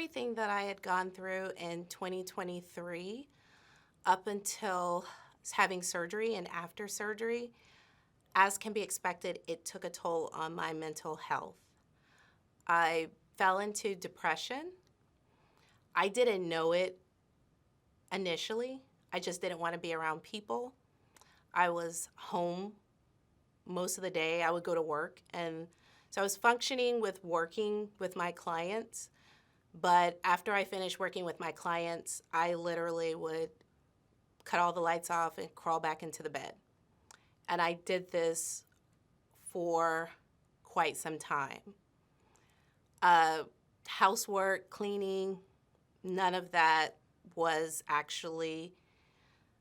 everything that I had gone through in 2023 up until having surgery and after surgery, as can be expected, it took a toll on my mental health. I fell into depression. I didn't know it initially. I just didn't want to be around people. I was home most of the day. I would go to work, and so I was functioning with working with my clients. But after I finished working with my clients, I literally would cut all the lights off and crawl back into the bed. And I did this for quite some time. Housework, cleaning, none of that was actually,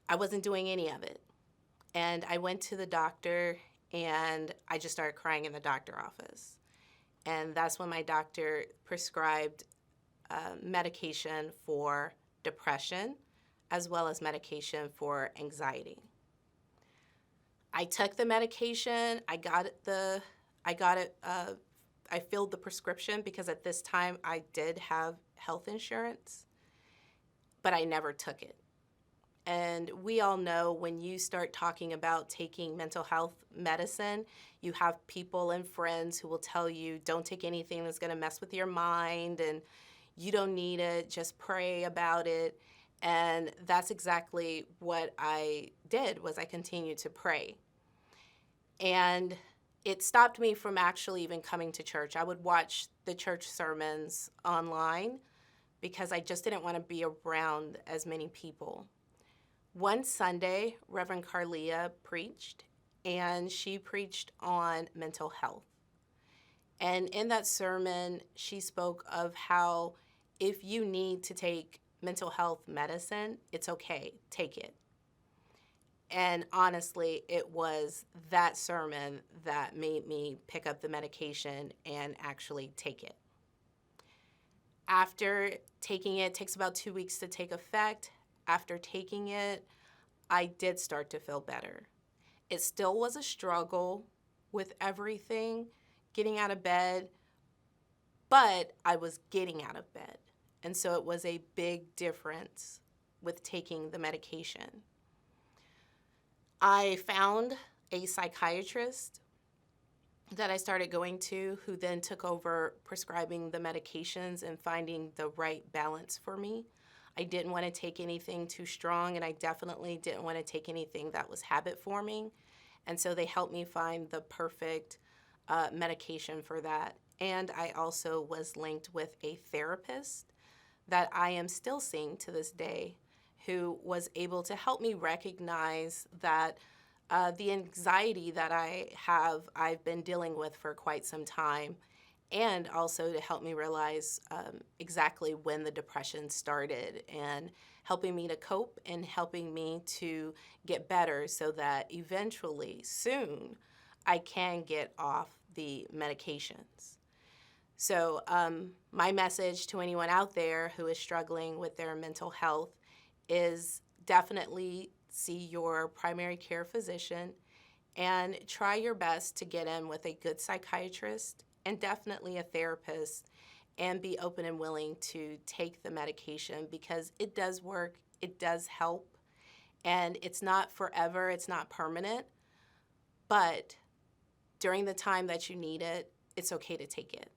I wasn't doing any of it. And I went to the doctor and I just started crying in the doctor office. And that's when my doctor prescribed medication for depression as well as medication for anxiety. I took the medication. I filled the prescription because at this time I did have health insurance, but I never took it. And we all know when you start talking about taking mental health medicine, you have people and friends who will tell you, don't take anything that's going to mess with your mind, and you don't need it, just pray about it. And that's exactly what I did, was I continued to pray. And it stopped me from actually even coming to church. I would watch the church sermons online because I just didn't want to be around as many people. One Sunday, Reverend Carlia preached, and she preached on mental health. And in that sermon, she spoke of how if you need to take mental health medicine, it's okay, take it. And honestly, it was that sermon that made me pick up the medication and actually take it. After taking it, it takes about 2 weeks to take effect. After taking it, I did start to feel better. It still was a struggle with everything, getting out of bed, but I was getting out of bed. And so it was a big difference with taking the medication. I found a psychiatrist that I started going to, who then took over prescribing the medications and finding the right balance for me. I didn't want to take anything too strong, and I definitely didn't want to take anything that was habit forming. And so they helped me find the perfect medication for that. And I also was linked with a therapist that I am still seeing to this day, who was able to help me recognize that the anxiety that I've been dealing with for quite some time, and also to help me realize exactly when the depression started, and helping me to cope and helping me to get better so that eventually, soon, I can get off the medications. So my message to anyone out there who is struggling with their mental health is definitely see your primary care physician and try your best to get in with a good psychiatrist and definitely a therapist, and be open and willing to take the medication because it does work, it does help, and it's not forever, it's not permanent, but during the time that you need it, it's okay to take it.